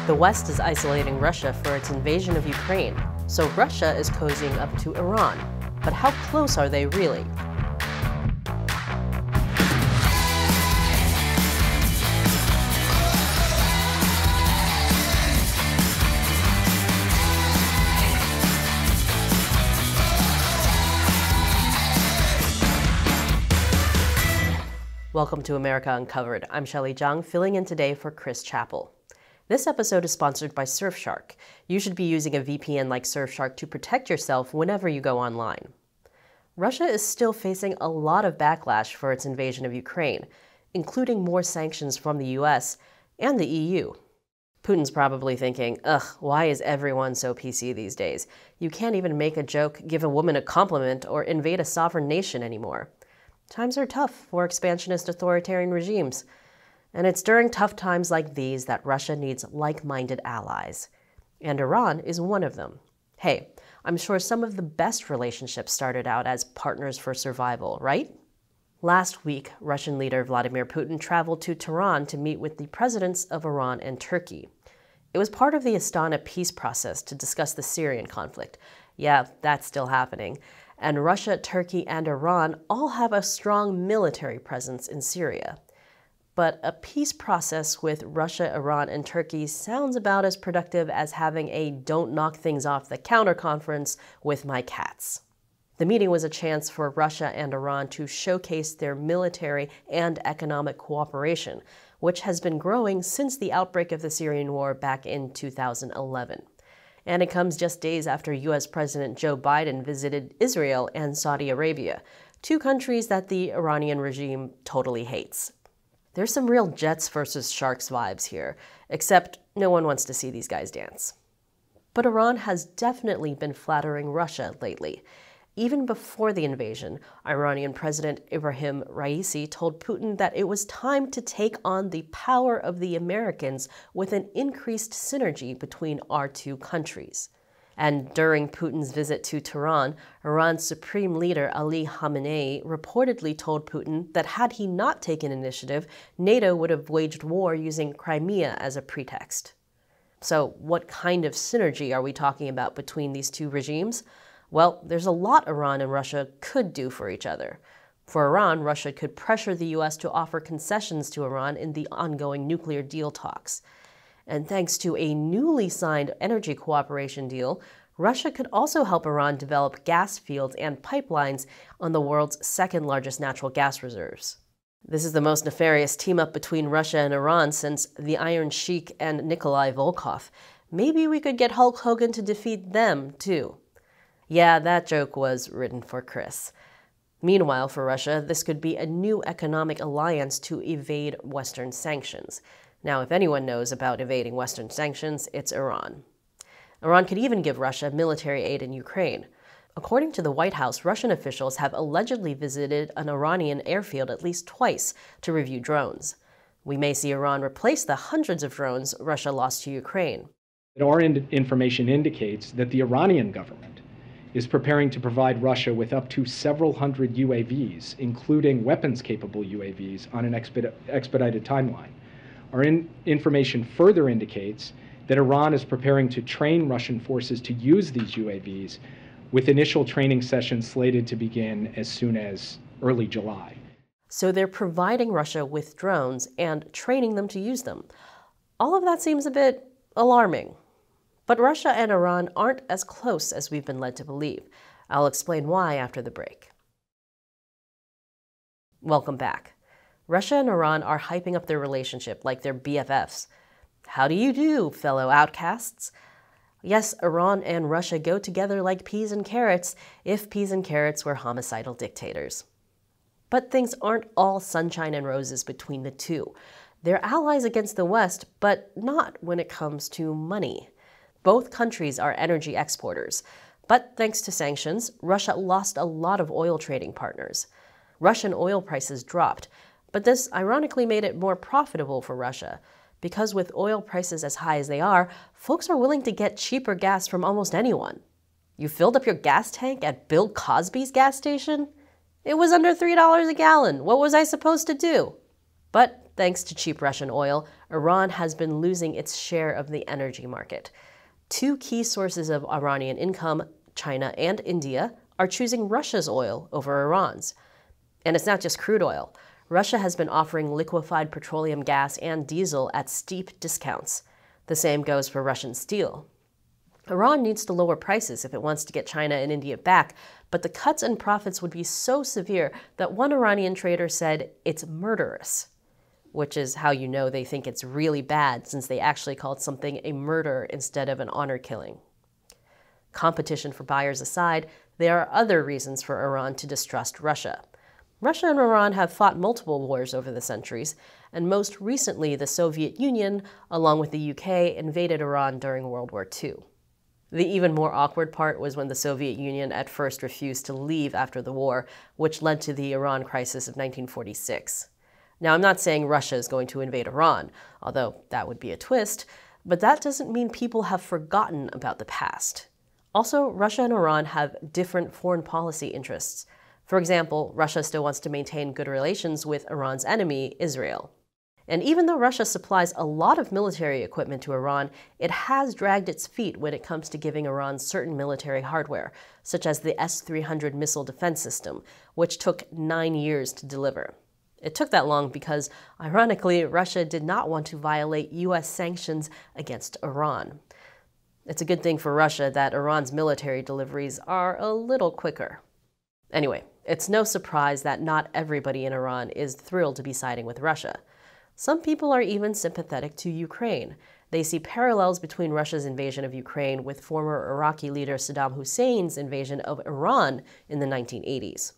The West is isolating Russia for its invasion of Ukraine, so Russia is cozying up to Iran. But how close are they really? Welcome to America Uncovered. I'm Shelley Zhang, filling in today for Chris Chappell. This episode is sponsored by Surfshark. You should be using a VPN like Surfshark to protect yourself whenever you go online. Russia is still facing a lot of backlash for its invasion of Ukraine, including more sanctions from the US and the EU. Putin's probably thinking, ugh, why is everyone so PC these days? You can't even make a joke, give a woman a compliment, or invade a sovereign nation anymore. Times are tough for expansionist authoritarian regimes. And it's during tough times like these that Russia needs like-minded allies. And Iran is one of them. Hey, I'm sure some of the best relationships started out as partners for survival, right? Last week, Russian leader Vladimir Putin traveled to Tehran to meet with the presidents of Iran and Turkey. It was part of the Astana peace process to discuss the Syrian conflict. Yeah, that's still happening. And Russia, Turkey, and Iran all have a strong military presence in Syria. But a peace process with Russia, Iran, and Turkey sounds about as productive as having a don't knock things off the counter conference with my cats. The meeting was a chance for Russia and Iran to showcase their military and economic cooperation, which has been growing since the outbreak of the Syrian war back in 2011. And it comes just days after U.S. President Joe Biden visited Israel and Saudi Arabia, two countries that the Iranian regime totally hates. There's some real Jets versus Sharks vibes here, except no one wants to see these guys dance. But Iran has definitely been flattering Russia lately. Even before the invasion, Iranian President Ibrahim Raisi told Putin that it was time to take on the power of the Americans with an increased synergy between our two countries. And during Putin's visit to Tehran, Iran's supreme leader Ali Khamenei reportedly told Putin that had he not taken initiative, NATO would have waged war using Crimea as a pretext. So what kind of synergy are we talking about between these two regimes? Well, there's a lot Iran and Russia could do for each other. For Iran, Russia could pressure the U.S. to offer concessions to Iran in the ongoing nuclear deal talks. And thanks to a newly signed energy cooperation deal, Russia could also help Iran develop gas fields and pipelines on the world's second largest natural gas reserves. This is the most nefarious team-up between Russia and Iran since the Iron Sheik and Nikolai Volkov. Maybe we could get Hulk Hogan to defeat them, too. Yeah, that joke was written for Chris. Meanwhile, for Russia, this could be a new economic alliance to evade Western sanctions. Now, if anyone knows about evading Western sanctions, it's Iran. Iran could even give Russia military aid in Ukraine. According to the White House, Russian officials have allegedly visited an Iranian airfield at least twice to review drones. We may see Iran replace the hundreds of drones Russia lost to Ukraine. Our information indicates that the Iranian government is preparing to provide Russia with up to several hundred UAVs, including weapons-capable UAVs, on an expedited timeline. Our information further indicates that Iran is preparing to train Russian forces to use these UAVs, with initial training sessions slated to begin as soon as early July. So they're providing Russia with drones and training them to use them. All of that seems a bit alarming. But Russia and Iran aren't as close as we've been led to believe. I'll explain why after the break. Welcome back. Russia and Iran are hyping up their relationship like they're BFFs. How do you do, fellow outcasts? Yes, Iran and Russia go together like peas and carrots, if peas and carrots were homicidal dictators. But things aren't all sunshine and roses between the two. They're allies against the West, but not when it comes to money. Both countries are energy exporters, but thanks to sanctions, Russia lost a lot of oil trading partners. Russian oil prices dropped, but this ironically made it more profitable for Russia, because with oil prices as high as they are, folks are willing to get cheaper gas from almost anyone. You filled up your gas tank at Bill Cosby's gas station? It was under $3 a gallon. What was I supposed to do? But Thanks to cheap Russian oil, Iran has been losing its share of the energy market. Two key sources of Iranian income, China and India, are choosing Russia's oil over Iran's. And it's not just crude oil. Russia has been offering liquefied petroleum gas and diesel at steep discounts. The same goes for Russian steel. Iran needs to lower prices if it wants to get China and India back, but the cuts in profits would be so severe that one Iranian trader said it's murderous, which is how you know they think it's really bad since they actually called something a murder instead of an honor killing. Competition for buyers aside, there are other reasons for Iran to distrust Russia. Russia and Iran have fought multiple wars over the centuries, and most recently the Soviet Union, along with the UK, invaded Iran during World War II. The even more awkward part was when the Soviet Union at first refused to leave after the war, which led to the Iran crisis of 1946. Now, I'm not saying Russia is going to invade Iran, although that would be a twist, but that doesn't mean people have forgotten about the past. Also, Russia and Iran have different foreign policy interests. For example, Russia still wants to maintain good relations with Iran's enemy, Israel. And even though Russia supplies a lot of military equipment to Iran, it has dragged its feet when it comes to giving Iran certain military hardware, such as the S-300 missile defense system, which took 9 years to deliver. It took that long because, ironically, Russia did not want to violate U.S. sanctions against Iran. It's a good thing for Russia that Iran's military deliveries are a little quicker. Anyway, it's no surprise that not everybody in Iran is thrilled to be siding with Russia. Some people are even sympathetic to Ukraine. They see parallels between Russia's invasion of Ukraine with former Iraqi leader Saddam Hussein's invasion of Iran in the 1980s.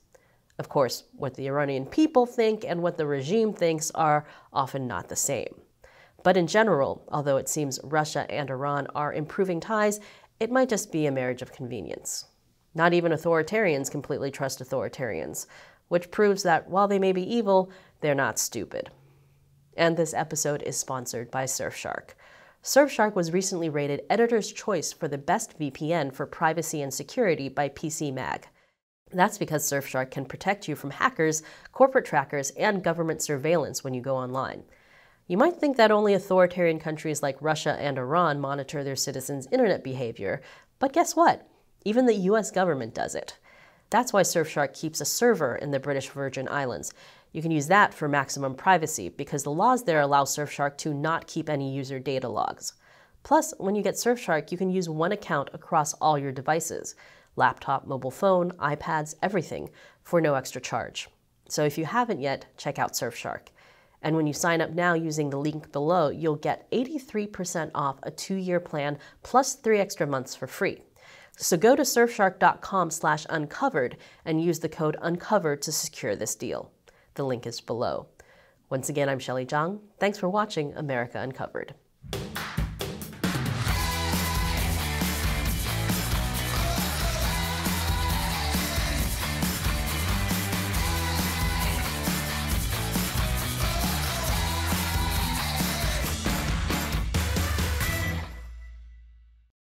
Of course, what the Iranian people think and what the regime thinks are often not the same. But in general, although it seems Russia and Iran are improving ties, it might just be a marriage of convenience. Not even authoritarians completely trust authoritarians, which proves that while they may be evil, they're not stupid. And this episode is sponsored by Surfshark. Surfshark was recently rated Editor's Choice for the best VPN for privacy and security by PC Mag. That's because Surfshark can protect you from hackers, corporate trackers, and government surveillance when you go online. You might think that only authoritarian countries like Russia and Iran monitor their citizens' internet behavior, but guess what? Even the US government does it. That's why Surfshark keeps a server in the British Virgin Islands. You can use that for maximum privacy because the laws there allow Surfshark to not keep any user data logs. Plus, when you get Surfshark, you can use one account across all your devices. Laptop, mobile phone, iPads, everything, for no extra charge. So if you haven't yet, check out Surfshark. And when you sign up now using the link below, you'll get 83% off a 2-year plan plus 3 extra months for free. So go to surfshark.com/uncovered and use the code UNCOVERED to secure this deal. The link is below. Once again, I'm Shelley Zhang. Thanks for watching America Uncovered.